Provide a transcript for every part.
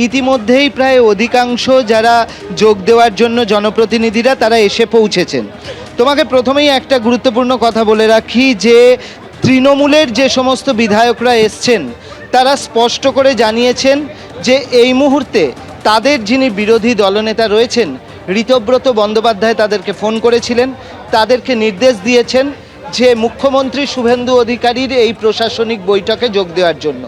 ইতিমধ্যেই প্রায় অধিকাংশ যারা যোগ দেওয়ার জন্য জনপ্রতিনিধিরা তারা এসে পৌঁছেছেন। তোমাকে প্রথমেই একটা গুরুত্বপূর্ণ কথা বলে রাখি যে তৃণমূলের যে সমস্ত বিধায়করা এসছেন তারা স্পষ্ট করে জানিয়েছেন যে এই মুহূর্তে তাদের যিনি বিরোধী দলনেতা রয়েছেন ঋতব্রত বন্দ্যোপাধ্যায় তাদেরকে ফোন করেছিলেন, তাদেরকে নির্দেশ দিয়েছেন যে মুখ্যমন্ত্রী শুভেন্দু অধিকারীর এই প্রশাসনিক বৈঠকে যোগ দেওয়ার জন্য।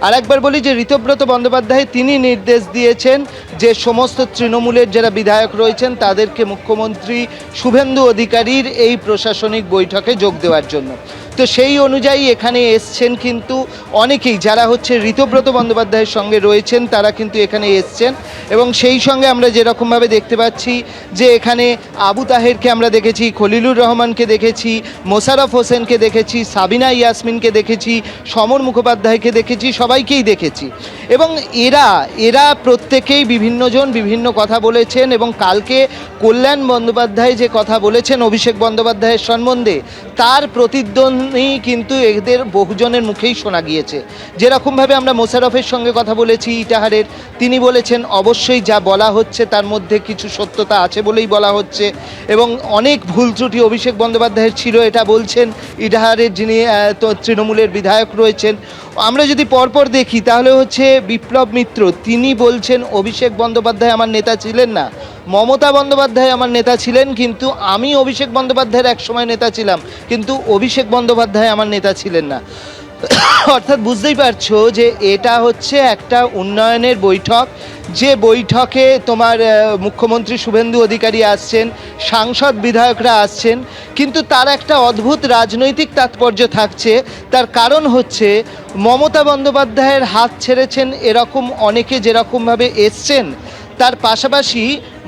আর একবার বলি যে ঋতব্রত বন্দ্যোপাধ্যায় তিনি নির্দেশ দিয়েছেন যে সমস্ত তৃণমূলের যারা বিধায়ক রয়েছেন তাদেরকে মুখ্যমন্ত্রী শুভেন্দু অধিকারীর এই প্রশাসনিক বৈঠকে যোগ দেওয়ার জন্য। তো সেই অনুযায়ী এখানে এসছেন কিন্তু অনেকেই যারা হচ্ছে ঋতব্রত বন্দ্যোপাধ্যায়ের সঙ্গে রয়েছেন তারা কিন্তু এখানে এসছেন এবং সেই সঙ্গে আমরা যেরকমভাবে দেখতে পাচ্ছি যে এখানে আবু তাহেরকে আমরা দেখেছি, খলিলুর রহমানকে দেখেছি, মোশাররফ হোসেনকে দেখেছি, সাবিনা ইয়াসমিনকে দেখেছি, সমর মুখোপাধ্যায়কে দেখেছি, সবাইকেই দেখেছি এবং এরা প্রত্যেকেই বিভিন্নজন বিভিন্ন কথা বলেছেন এবং কালকে কল্যাণ বন্দ্যোপাধ্যায় যে কথা বলেছেন অভিষেক বন্দ্যোপাধ্যায়ের সম্বন্ধে তার প্রতিদ্বন্দ্বী কিন্তু এদের বহুজনের মুখেই শোনা গিয়েছে। যেরকমভাবে আমরা মোশাররফের সঙ্গে কথা বলেছি ইটাহারের, তিনি বলেছেন অবশ্যই যা বলা হচ্ছে তার মধ্যে কিছু সত্যতা আছে বলেই বলা হচ্ছে এবং অনেক ভুল ত্রুটি অভিষেক বন্দ্যোপাধ্যায়ের ছিল এটা বলছেন ইটাহারের যিনি তৃণমূলের বিধায়ক রয়েছেন। আমরা যদি পরপর দেখি তাহলে হচ্ছে বিপ্লব মিত্র তিনি বলছেন অভিষেক বন্দ্যোপাধ্যায় আমার নেতা ছিলেন না, মমতা বন্দ্যোপাধ্যায় আমার নেতা ছিলেন, কিন্তু আমি অভিষেক বন্দ্যোপাধ্যায়ের এক সময় নেতা ছিলাম, কিন্তু অভিষেক বন্দ্যোপাধ্যায় আমার নেতা ছিলেন না। অর্থাৎ বুঝতেই পারছো যে এটা হচ্ছে একটা উন্নয়নের বৈঠক, যে বৈঠকে তোমার মুখ্যমন্ত্রী শুভেন্দু অধিকারী আসছেন, সাংসদ বিধায়করা আসছেন, কিন্তু তার একটা অদ্ভুত রাজনৈতিক তাৎপর্য থাকছে। তার কারণ হচ্ছে মমতা বন্দ্যোপাধ্যায়ের হাত ছেড়েছেন এরকম অনেকে যেরকমভাবে এসছেন, তার পাশাপাশি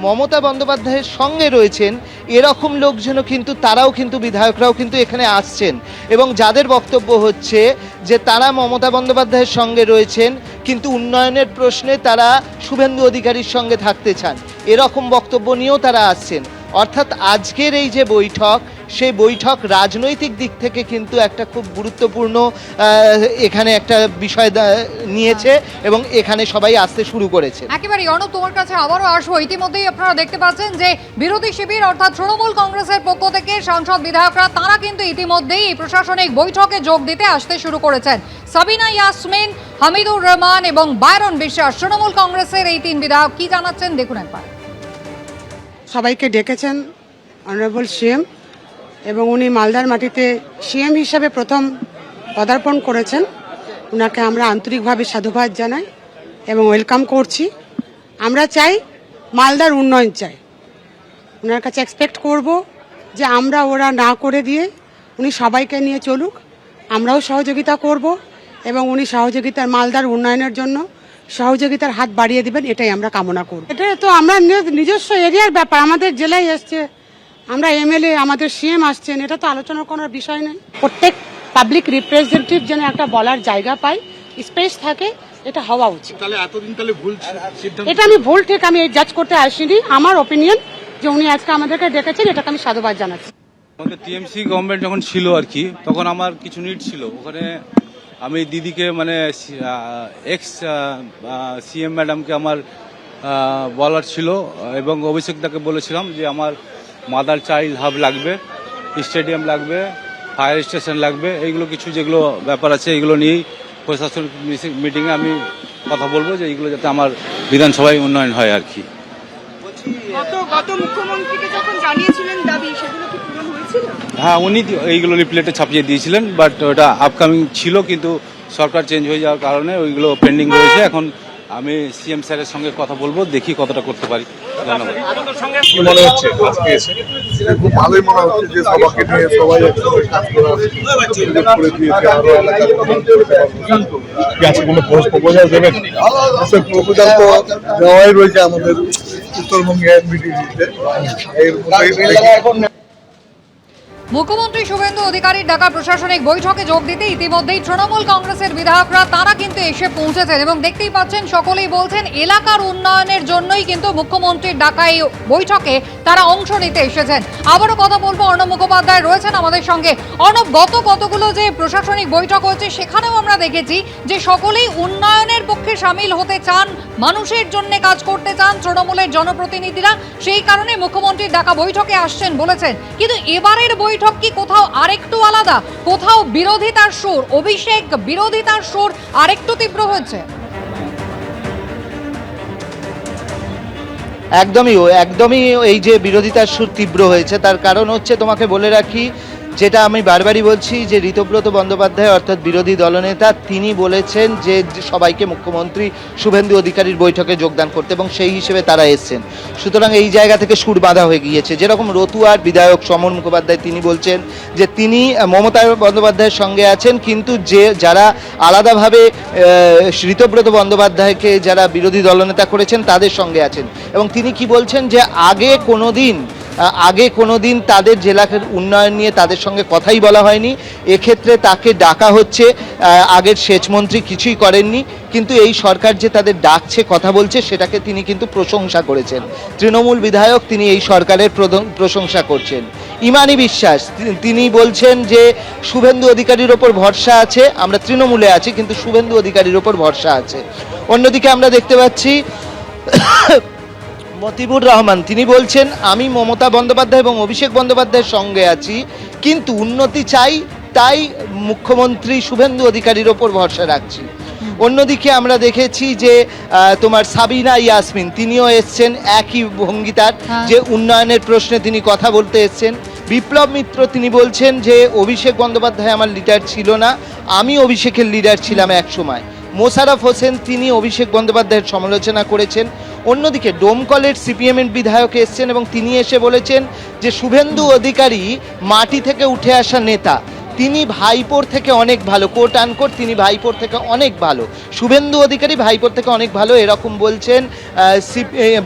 মমতা বন্দ্যোপাধ্যায়ের সঙ্গে রয়েছেন এরকম লোকজনও কিন্তু তারাও কিন্তু বিধায়করাও কিন্তু এখানে আসছেন এবং যাদের বক্তব্য হচ্ছে যে তারা মমতা বন্দ্যোপাধ্যায়ের সঙ্গে রয়েছেন কিন্তু উন্নয়নের প্রশ্নে তারা শুভেন্দু অধিকারীর সঙ্গে থাকতে চান, এরকম বক্তব্য নিয়েও তারা আসছেন। অর্থাৎ আজকের এই যে বৈঠক সেই বৈঠক রাজনৈতিক দিক থেকে কিন্তু একটা খুব গুরুত্বপূর্ণ এখানে একটা বিষয় নিয়েছে এবং এখানে সবাই আসতে শুরু করেছে। একেবারে অনুপ তোমার কাছে আবারও আসবো। ইতিমধ্যেই আপনারা দেখতে পাচ্ছেন যে বিরোধী শিবির অর্থাৎ তৃণমূল কংগ্রেসের পক্ষ থেকে সাংসদ বিধায়করা তারা কিন্তু ইতিমধ্যেই এই প্রশাসনিক বৈঠকে যোগ দিতে আসতে শুরু করেছেন। সাবিনা ইয়াসমিন, হামিদুর রহমান এবং বাইরন বিশ্বাস তৃণমূল কংগ্রেসের এই তিন বিধায়ক কি জানাচ্ছেন দেখুন একবার। সবাইকে ডেকেছেন অনারেবল সিএম এবং উনি মালদার মাটিতে সিএম হিসাবে প্রথম পদার্পণ করেছেন। ওনাকে আমরা আন্তরিকভাবে সাধুবাদ জানাই এবং ওয়েলকাম করছি। আমরা চাই মালদার উন্নয়ন চাই, ওনার কাছে এক্সপেক্ট করব যে আমরা ওরা না করে দিয়ে উনি সবাইকে নিয়ে চলুক, আমরাও সহযোগিতা করব এবং উনি সহযোগিতার মালদার উন্নয়নের জন্য সহযোগিতার হাত বাড়িয়ে দিবেন, এটাই আমরা কামনা করব। এটা তো আমরা নিজস্ব এরিয়ার ব্যাপার, আমাদের জেলায় এসছে, আমরা এমএলএ, আমাদের সিএম আসছেন, এটা তো আলোচনা করার বিষয় নয়। প্রত্যেক পাবলিক রিপ্রেজেন্টেটিভ যেন একটা বলার জায়গা পায়, স্পেস থাকে, এটা হওয়া উচিত। এটা আমি ভুল ঠিক আমি জাজ করতে আসিনি, আমার ওপিনিয়ন যে উনি আজকে আমাদেরকে ডেকেছেন, এটাকে আমি সাধুবাদ জানাচ্ছি। আমাদের টিএমসি গভর্নমেন্ট যখন ছিল আর কি, তখন আমার কিছু নিড ছিল ওখানে। আমি দিদিকে মানে এক্স সিএম ম্যাডামকে আমার বলার ছিল এবং অভিষেক দাকে বলেছিলাম যে আমার মাদার চাইল্ড হাব লাগবে, স্টেডিয়াম লাগবে, ফায়ার স্টেশন লাগবে, এইগুলো কিছু যেগুলো ব্যাপার আছে এইগুলো নিয়েই প্রশাসনিক মিটিংয়ে আমি কথা বলবো যে এইগুলো যাতে আমার বিধানসভায় উন্নয়ন হয় আর কি। গত মুখ্যমন্ত্রীকে যখন জানিয়েছিলেন দাবি, সেগুলো কি পূরণ হয়েছিল? হ্যাঁ, উনি এইগুলো লিফলেটে ছাপিয়ে দিয়েছিলেন, বাট ওটা আপকামিং ছিল, কিন্তু সরকার চেঞ্জ হয়ে যাওয়ার কারণে ওইগুলো পেন্ডিং রয়েছে। এখন আমি সিএম স্যারের সঙ্গে কথা বলবো, দেখি কতটা করতে পারি। ধন্যবাদ। মনে হচ্ছে আজকে এসে খুব ভালোই মনে হচ্ছে যে সবাইকে নিয়ে সবাই একসঙ্গে কাজ করা করে দিয়েছে। আরো আজকে কোনো প্রপোজাল দেবেন? প্রপোজাল তো দেওয়াই রয়েছে আমাদের উত্তরবঙ্গে এনবিটিভিতে। মুখ্যমন্ত্রী শুভেন্দু অধিকারীর ডাকা প্রশাসনিক বৈঠকে যোগ দিতে ইতিমধ্যেই তৃণমূল কংগ্রেসের বিধায়করা তারা কিন্তু এসে পৌঁছেছেন এবং দেখতেই পাচ্ছেন সকলেই বলছেন এলাকার উন্নয়নের জন্যই কিন্তু মুখ্যমন্ত্রীর ডাকা এই বৈঠকে তারা অংশ নিতে এসেছেন। আবারও কথা বলবো, অর্ণব মুখোপাধ্যায় রয়েছেন আমাদের সঙ্গে। অর্ণব, কতগুলো যে প্রশাসনিক বৈঠক হচ্ছে সেখানেও আমরা দেখেছি যে সকলেই উন্নয়নের পক্ষে সামিল হতে চান, মানুষের জন্য কাজ করতে চান তৃণমূলের জনপ্রতিনিধিরা, সেই কারণে মুখ্যমন্ত্রীর ডাকা বৈঠকে আসছেন বলেছেন। কিন্তু এবারের বৈঠক কি কোথাও আরেকটু আলাদা? কোথাও বিরোধিতার সুর, অভিষেক বিরোধিতার সুর আরেকটু তীব্র হচ্ছে? একদমই এই যে বিরোধিতার সুর তীব্র হয়েছে তার কারণ হচ্ছে, তোমাকে বলে রাখি, যেটা আমি বারবারই বলছি, যে ঋতব্রত বন্দ্যোপাধ্যায় অর্থাৎ বিরোধী দলনেতা তিনি বলেছেন যে সবাইকে মুখ্যমন্ত্রী শুভেন্দু অধিকারীর বৈঠকে যোগদান করতে, এবং সেই হিসেবে তারা এসছেন। সুতরাং এই জায়গা থেকে সুর বাঁধা হয়ে গিয়েছে। যেরকম রতুয়ার বিধায়ক সমর মুখোপাধ্যায় তিনি বলছেন যে তিনি মমতা বন্দ্যোপাধ্যায়ের সঙ্গে আছেন, কিন্তু যারা আলাদাভাবে ঋতব্রত বন্দ্যোপাধ্যায়কে যারা বিরোধী দলনেতা করেছেন তাদের সঙ্গে আছেন। এবং তিনি কি বলছেন যে আগে কোনোদিন তাদের জেলার উন্নয়ন নিয়ে তাদের সঙ্গে কথাই বলা হয়নি, এক্ষেত্রে তাকে ডাকা হচ্ছে। আগের সেচমন্ত্রী কিছুই করেননি, কিন্তু এই সরকার যে তাদের ডাকছে, কথা বলছে, সেটাকে তিনি কিন্তু প্রশংসা করেছেন। তৃণমূল বিধায়ক তিনি এই সরকারের প্রশংসা করছেন। ইমানি বিশ্বাস তিনি বলছেন যে শুভেন্দু অধিকারীর ওপর ভরসা আছে, আমরা তৃণমূলে আছি কিন্তু শুভেন্দু অধিকারীর ওপর ভরসা আছে। অন্যদিকে আমরা দেখতে পাচ্ছি মতিবুর রহমান তিনি বলছেন আমি মমতা বন্দ্যোপাধ্যায় এবং অভিষেক বন্দ্যোপাধ্যায়ের সঙ্গে আছি, কিন্তু উন্নতি চাই, তাই মুখ্যমন্ত্রী শুভেন্দু অধিকারীর ওপর ভরসা রাখছি। অন্যদিকে আমরা দেখেছি যে তোমার সাবিনা ইয়াসমিন তিনিও এসছেন একই ভঙ্গিতার, যে উন্নয়নের প্রশ্নে তিনি কথা বলতে এসছেন। বিপ্লব মিত্র তিনি বলছেন যে অভিষেক বন্দ্যোপাধ্যায় আমার লিডার ছিল না, আমি অভিষেকের লিডার ছিলাম এক সময়। মোশাররফ হোসেন তিনি অভিষেক বন্দ্যোপাধ্যায়ের সমালোচনা করেছেন। অন্যদিকে ডোমকলের সিপিএমের বিধায়ক এসছেন এবং তিনি এসে বলেছেন যে শুভেন্দু অধিকারী মাটি থেকে উঠে আসা নেতা, তিনি ভাইপোর থেকে অনেক ভালো, কোট আনকোট তিনি ভাইপোর থেকে অনেক ভালো, শুভেন্দু অধিকারী ভাইপোর থেকে অনেক ভালো, এরকম বলছেন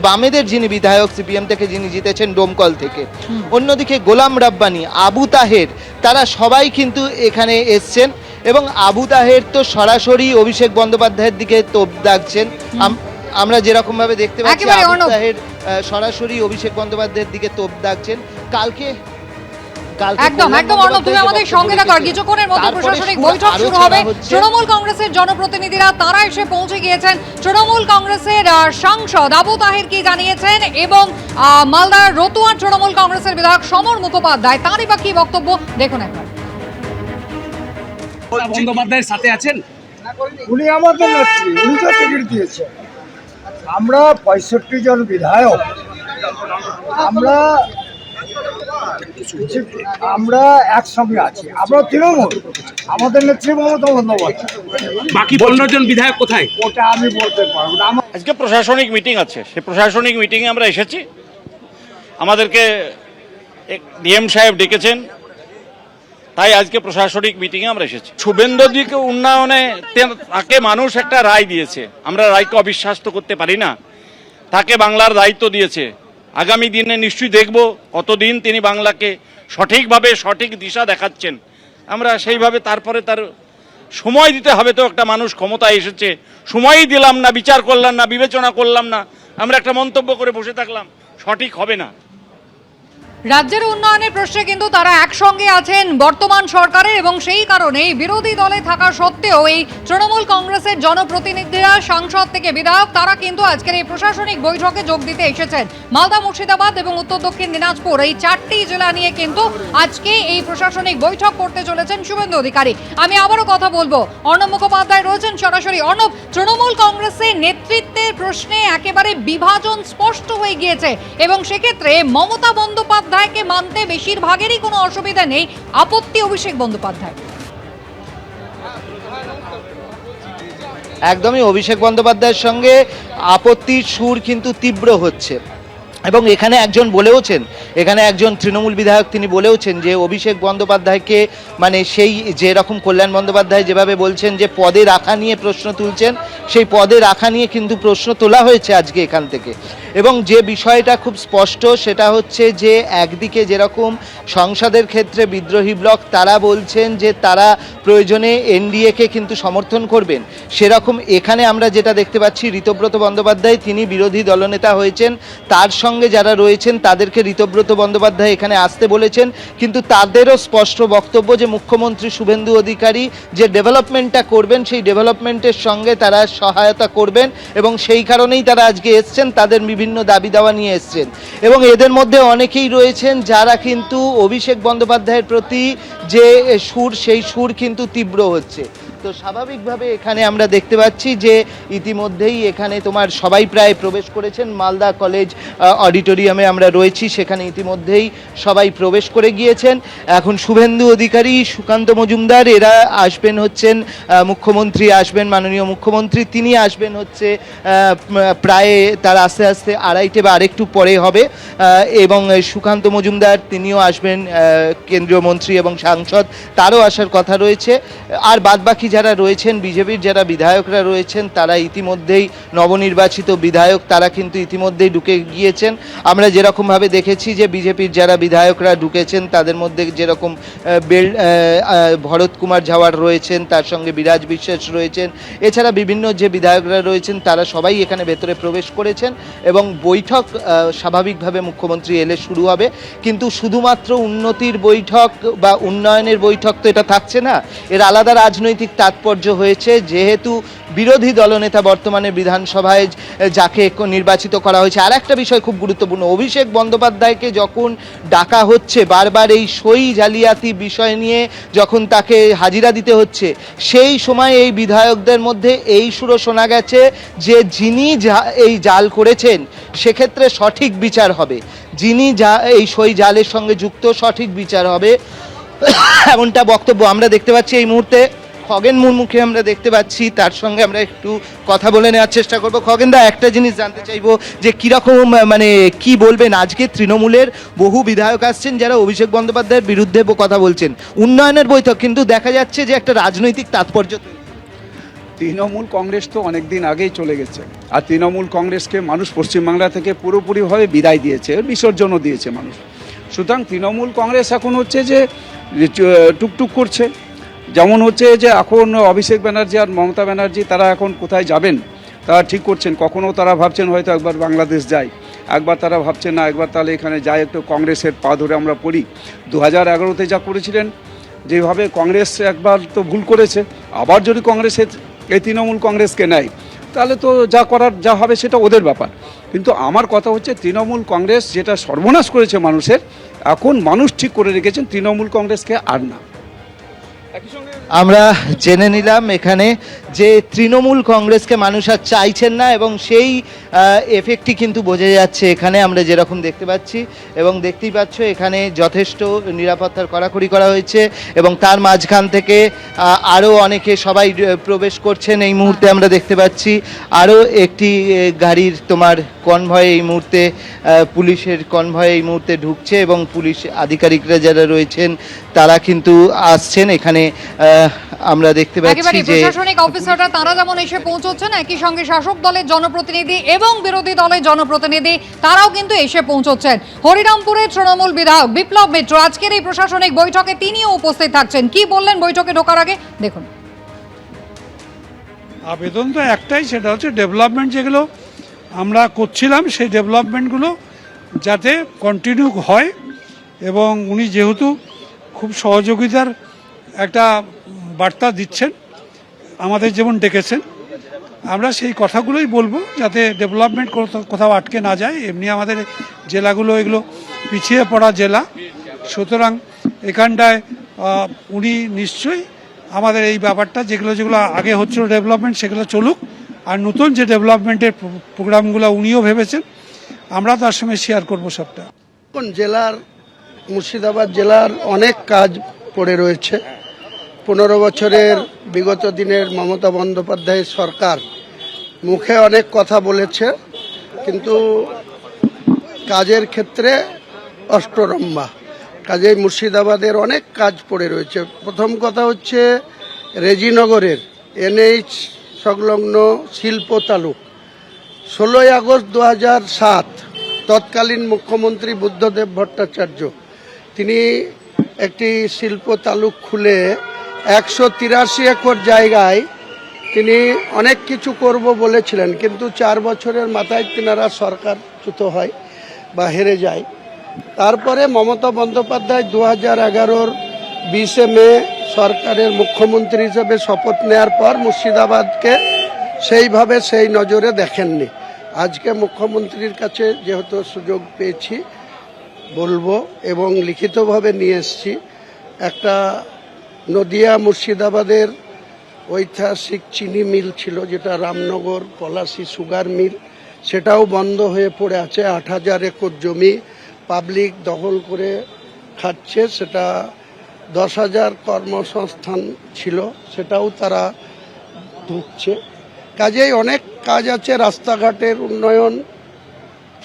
বামেদের যিনি বিধায়ক সিপিএম থেকে যিনি জিতেছেন ডোমকল থেকে। অন্যদিকে গোলাম রাব্বানি, আবু তাহের, তারা সবাই কিন্তু এখানে এসছেন এবং আবু তাহের তো সরাসরি অভিষেক বন্দ্যোপাধ্যায়ের দিকে তোপ দাগছেন। আমরা যেরকম ভাবে দেখতে পাচ্ছি আবু তাহের সরাসরি অভিষেক বন্দ্যোপাধ্যায়ের দিকে তোপ দাগছেন। একদম অর্ণব, তুমি আমাদের সঙ্গে থাকো। কিছুক্ষণের মধ্যে প্রশাসনিক বৈঠক শুরু হবে। তৃণমূল কংগ্রেসের জনপ্রতিনিধিরা তারা এসে পৌঁছে গিয়েছেন। তৃণমূল কংগ্রেসের সাংসদ আবু তাহের কি জানিয়েছেন এবং মালদার রতুয়ার তৃণমূল কংগ্রেসের বিধায়ক সমর মুখোপাধ্যায় তারই বা কি বক্তব্য দেখুন একবার। বন্দ্যোপাধ্যায়ের সাথে আছেন? উনি আমাদের নেত্রী, উনি তো টিকিট দিয়েছে। আমরা 65 জন বিধায়ক, আমরা একসঙ্গে আছি। আমরা তৃণমূল, আমাদের নেত্রী মমতা বন্দ্যোপাধ্যায়। বাকি 15 জন বিধায়ক কোথায়? ওটা আমি বলতে পারবো না। আজকে প্রশাসনিক মিটিং আছে, সেই প্রশাসনিক মিটিংয়ে আমরা এসেছি। আমাদেরকে ডিএম সাহেব ডেকেছেন, তাই আজকে প্রশাসনিক মিটিংয়ে আমরা এসেছি। শুভেন্দুজিকে উন্নয়নে তাকে মানুষ একটা রায় দিয়েছে, আমরা রায়কে অবিশ্বাস তো করতে পারি না। তাকে বাংলার দায়িত্ব দিয়েছে, আগামী দিনে নিশ্চয়ই দেখব কতদিন তিনি বাংলাকে সঠিকভাবে সঠিক দিশা দেখাচ্ছেন। আমরা সেইভাবে তারপরে তার সময় দিতে হবে। তো একটা মানুষ ক্ষমতায় এসেছে, সময়ই দিলাম না, বিচার করলাম না, বিবেচনা করলাম না, আমরা একটা মন্তব্য করে বসে থাকলাম, সঠিক হবে না। রাজ্যের উন্নয়নের প্রশ্নে কিন্তু তারা একসঙ্গে আছেন বর্তমান সরকারের এবং সেই কারণে বিরোধী দলে থাকা সত্ত্বেও এই তৃণমূল কংগ্রেসের জনপ্রতিনিধিরা, সাংসদ থেকে বিধায়ক, তারা কিন্তু আজকের এই প্রশাসনিক বৈঠকে যোগ দিতে এসেছেন। মালদা, মুর্শিদাবাদ এবং উত্তর দক্ষিণ দিনাজপুর এই 4টি জেলা নিয়ে কিন্তু আজকে এই প্রশাসনিক বৈঠক করতে চলেছেন শুভেন্দু অধিকারী। আমি আবারও কথা বলবো, অর্ণব মুখোপাধ্যায় রয়েছেন সরাসরি। অর্ণব, তৃণমূল কংগ্রেসের নেতৃত্বের প্রশ্নে একেবারে বিভাজন স্পষ্ট হয়ে গিয়েছে এবং সেক্ষেত্রে মমতা বন্দ্যোপাধ্যায়কে মানতে বেশিরভাগেরই কোনো অসুবিধা নেই, আপত্তি অভিষেক বন্দ্যোপাধ্যায়। একদমই অভিষেক বন্দ্যোপাধ্যায়ের সঙ্গে আপত্তির সুর কিন্তু তীব্র হচ্ছে। এবং এখানে একজন বলেওছেন, এখানে একজন তৃণমূল বিধায়ক তিনি বলেওছেন যে অভিষেক বন্দ্যোপাধ্যায়কে মানে সেই যেরকম কল্যাণ বন্দ্যোপাধ্যায় যেভাবে বলছেন যে পদে রাখা নিয়ে প্রশ্ন তুলছেন, সেই পদে রাখা নিয়ে কিন্তু প্রশ্ন তোলা হয়েছে আজকে এখান থেকে। এবং যে বিষয়টা খুব স্পষ্ট সেটা হচ্ছে যে একদিকে যেরকম সংসদের ক্ষেত্রে বিদ্রোহী ব্লক তারা বলছেন যে তারা প্রয়োজনে এনডিএকে কিন্তু সমর্থন করবেন, সেরকম এখানে আমরা যেটা দেখতে পাচ্ছি ঋতব্রত বন্দ্যোপাধ্যায় তিনি বিরোধী দলনেতা হয়েছেন, তার সঙ্গে যারা রয়েছেন তাদেরকে ঋতব্রত বন্দ্যোপাধ্যায় এখানে আসতে বলেছেন, কিন্তু তাদেরও স্পষ্ট বক্তব্য যে মুখ্যমন্ত্রী শুভেন্দু অধিকারী যে ডেভেলপমেন্টটা করবেন সেই ডেভেলপমেন্টের সঙ্গে তারা সহায়তা করবেন এবং সেই কারণেই তারা আজকে এসছেন, তাদের বিভিন্ন দাবি দাওয়া নিয়ে এসছেন। এবং এদের মধ্যে অনেকেই রয়েছেন যারা কিন্তু অভিষেক বন্দ্যোপাধ্যায়ের প্রতি যে সুর সেই সুর কিন্তু তীব্র হচ্ছে। তো স্বাভাবিকভাবে এখানে আমরা দেখতে পাচ্ছি যে ইতিমধ্যেই এখানে তোমার সবাই প্রায় প্রবেশ করেছেন, মালদা কলেজ অডিটোরিয়ামে আমরা রয়েছি, সেখানে ইতিমধ্যেই সবাই প্রবেশ করে গিয়েছেন। এখন শুভেন্দু অধিকারী, সুকান্ত মজুমদার এরা আসবেন হচ্ছেন, মুখ্যমন্ত্রী আসবেন, মাননীয় মুখ্যমন্ত্রী তিনি আসবেন হচ্ছে প্রায় তার আস্তে আস্তে আড়াইটে বা আরেকটু পরে হবে, এবং সুকান্ত মজুমদার তিনিও আসবেন, কেন্দ্রীয় মন্ত্রী এবং সাংসদ তারও আসার কথা রয়েছে। আর বাদবাকি যারা রয়েছেন বিজেপির যারা বিধায়করা রয়েছেন তারা ইতিমধ্যেই নবনির্বাচিত বিধায়ক তারা কিন্তু ইতিমধ্যেই ঢুকে গিয়েছেন। আমরা যেরকমভাবে দেখেছি যে বিজেপির যারা বিধায়করা ঢুকেছেন তাদের মধ্যে যেরকম ভরত কুমার ঝাওয়ার রয়েছেন, তার সঙ্গে বিরাজ বিশ্বাস রয়েছেন, এছাড়া বিভিন্ন যে বিধায়করা রয়েছেন তারা সবাই এখানে ভেতরে প্রবেশ করেছেন এবং বৈঠক স্বাভাবিকভাবে মুখ্যমন্ত্রী এলে শুরু হবে। কিন্তু শুধুমাত্র উন্নতির বৈঠক বা উন্নয়নের বৈঠক তো এটা থাকছে না, এর আলাদা রাজনৈতিক তাৎপর্য হয়েছে। যেহেতু বিরোধী দলনেতা বর্তমানে বিধানসভায় যাকে নির্বাচিত করা হয়েছে, আর একটা বিষয় খুব গুরুত্বপূর্ণ, অভিষেক বন্দ্যোপাধ্যায়কে যখন ডাকা হচ্ছে বারবার এই সই জালিয়াতি বিষয় নিয়ে যখন তাকে হাজিরা দিতে হচ্ছে, সেই সময় এই বিধায়কদের মধ্যে এই সুরও শোনা গেছে যে যিনি এই জাল করেছেন সেক্ষেত্রে সঠিক বিচার হবে, যিনি এই সই জালের সঙ্গে যুক্ত সঠিক বিচার হবে, এমনটা বক্তব্য আমরা দেখতে পাচ্ছি। এই মুহূর্তে খগেন মুর্মুকে আমরা দেখতে পাচ্ছি, তার সঙ্গে আমরা একটু কথা বলে নেওয়ার চেষ্টা করব। খগেন দা, একটা জিনিস জানতে চাইবো যে কীরকম মানে কি বলবেন, আজকে তৃণমূলের বহু বিধায়ক আসছেন যারা অভিষেক বন্দ্যোপাধ্যায়ের বিরুদ্ধে কথা বলছেন, উন্নয়নের বৈঠক, কিন্তু দেখা যাচ্ছে যে একটা রাজনৈতিক তাৎপর্য। তৃণমূল কংগ্রেস তো অনেক দিন আগেই চলে গেছে, আর তৃণমূল কংগ্রেসকে মানুষ পশ্চিমবাংলা থেকে পুরোপুরিভাবে বিদায় দিয়েছে, বিসর্জনও দিয়েছে মানুষ। সুতরাং তৃণমূল কংগ্রেস এখন হচ্ছে যে টুকটুক করছে, যেমন হচ্ছে যে এখন অভিষেক ব্যানার্জি আর মমতা ব্যানার্জি তারা এখন কোথায় যাবেন তারা ঠিক করছেন। কখনও তারা ভাবছেন হয়তো একবার বাংলাদেশ যাই, একবার তারা ভাবছেন না একবার তাহলে এখানে যাই, একটু কংগ্রেসের পা ধরে আমরা পড়ি। 2011-তে যা করেছিলেন, যেভাবে কংগ্রেস একবার তো ভুল করেছে, আবার যদি কংগ্রেসের এই তৃণমূল কংগ্রেসকে নেয় তাহলে তো যা করার যা হবে সেটা ওদের ব্যাপার। কিন্তু আমার কথা হচ্ছে তৃণমূল কংগ্রেস যেটা সর্বনাশ করেছে মানুষের, এখন মানুষ ঠিক করে রেখেছেন তৃণমূল কংগ্রেসকে আর না। আমরা জেনে নিলাম এখানে যে তৃণমূল কংগ্রেসকে মানুষ আর চাইছেন না এবং সেই এফেক্টই কিন্তু বোঝা যাচ্ছে এখানে আমরা যেরকম দেখতে পাচ্ছি, এবং দেখতেই পাচ্ছ এখানে যথেষ্ট নিরাপত্তার কড়াকড়ি করা হয়েছে এবং তার মাঝখান থেকে আরও অনেকে সবাই প্রবেশ করছেন। এই মুহূর্তে আমরা দেখতে পাচ্ছি আরও একটি গাড়ির তোমার কনভয় এই মুহূর্তে পুলিশের কনভয় এই মুহূর্তে ঢুকছে এবং পুলিশ আধিকারিকরা যারা রয়েছেন তারা কিন্তু আসছেন এখানে। আমরা দেখতে পাচ্ছি যে প্রশাসনিক অফিসাররা তারা যেমন এসে পৌঁছচ্ছেন, একই সঙ্গে শাসক দলের জনপ্রতিনিধি এবং বিরোধী দলের জনপ্রতিনিধি তারাও কিন্তু এসে পৌঁছচ্ছেন। হরিরামপুরের তৃণমূল বিধায়ক বিপ্লব মিত্র আজকের এই প্রশাসনিক বৈঠকে তিনিও উপস্থিত থাকছেন। কি বললেন বৈঠকে ঢোকার আগে দেখুন। আবেদন তো একটাই, সেটা হচ্ছে ডেভেলপমেন্ট যেগুলো আমরা করছিলাম সেই ডেভেলপমেন্টগুলো যাতে কন্টিনিউ হয়, এবং উনি যেহেতু খুব সহযোগিতার একটা বার্তা দিচ্ছেন, আমাদের যেমন ডেকেছেন, আমরা সেই কথাগুলোই বলবো যাতে ডেভেলপমেন্ট কোথাও আটকে না যায়। এমনি আমাদের জেলাগুলো এগুলো পিছিয়ে পড়া জেলা, সুতরাং এখানটায় উনি নিশ্চয়ই আমাদের এই ব্যাপারটা যেগুলো আগে হচ্ছিল ডেভেলপমেন্ট সেগুলো চলুক, আর নতুন যে ডেভেলপমেন্টের প্রোগ্রামগুলো উনিও ভেবেছেন, আমরা তার সঙ্গে শেয়ার করবো সবটা। এখন জেলার মুর্শিদাবাদ জেলার অনেক কাজ পড়ে রয়েছে। 15 বছরের বিগত দিনের মমতা বন্দ্যোপাধ্যায়ের সরকার মুখে অনেক কথা বলেছে, কিন্তু কাজের ক্ষেত্রে অষ্টরম্ভা। কাজেই মুর্শিদাবাদের অনেক কাজ পড়ে রয়েছে। প্রথম কথা হচ্ছে রেজিনগরের NH সংলগ্ন শিল্প তালুক 16 আগস্ট 2007 তৎকালীন মুখ্যমন্ত্রী বুদ্ধদেব ভট্টাচার্য তিনি একটি শিল্প তালুক খুলে 183 একর জায়গায় তিনি অনেক কিছু করব বলেছিলেন, কিন্তু 4 বছরের মাথায় তিনারা সরকারচ্যুত হয় বা হেরে যায়। তারপরে মমতা বন্দ্যোপাধ্যায় 2011-র 20 মে সরকারের মুখ্যমন্ত্রী হিসেবে শপথ নেওয়ার পর মুর্শিদাবাদকে সেইভাবে সেই নজরে দেখেননি। আজকে মুখ্যমন্ত্রীর কাছে যেহেতু সুযোগ পেয়েছি বলবো এবং লিখিতভাবে নিয়ে এসেছি, একটা নদিয়া মুর্শিদাবাদের ঐতিহাসিক চিনি মিল ছিল যেটা রামনগর পলাশী সুগার মিল, সেটাও বন্ধ হয়ে পড়ে আছে। 8,000 একর জমি পাবলিক দখল করে খাচ্ছে, সেটা 10,000 কর্মসংস্থান ছিল, সেটাও তারা ঢুকছে। কাজেই অনেক কাজ আছে, রাস্তাঘাটের উন্নয়ন,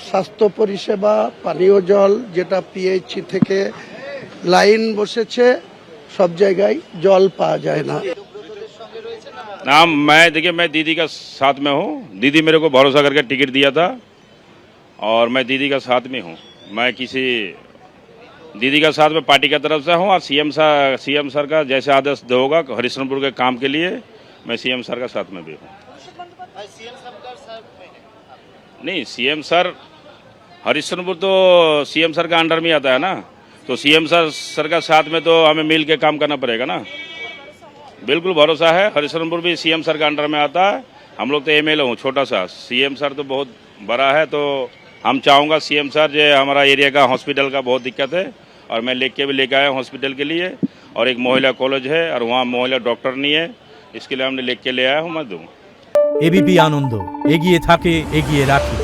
স্বাস্থ্য পরিষেবা, পানীয় জল যেটা PHC থেকে লাইন বসেছে, সব জায়গায় জল পাওয়া যায় না। ना मैं दीदी का साथ में हूँ। दीदी मेरे को भरोसा करके टिकट दिया था और मैं दीदी का साथ में हूँ। मैं किसी दीदी का साथ में पार्टी की तरफ से हूँ और सीएम सर का जैसे आदेश होगा हरिश्चंद्रपुर के काम के लिए मैं सीएम सर का साथ में भी हूँ। नहीं, सीएम सर हरिश्चंद्रपुर तो सीएम सर का अंडर में आता है ना, तो सीएम सर का साथ में तो हमें मिल के काम करना पड़ेगा ना। बिल्कुल भरोसा है, हरिश्चंद्रपुर भी सीएम सर का अंडर में आता है। हम लोग तो MLA हूँ छोटा सा, सीएम सर तो बहुत बड़ा है, तो हम चाहूँगा सीएम सर जो हमारा एरिया का हॉस्पिटल का बहुत दिक्कत है और मैं लेके आया हॉस्पिटल के लिए, और एक महिला कॉलेज है और वहाँ महिला डॉक्टर नहीं है, इसके लिए हमने लेके ले आया हूँ, मैं दूँ। एबीपी आनंद एगिए थाके एगिए राखे।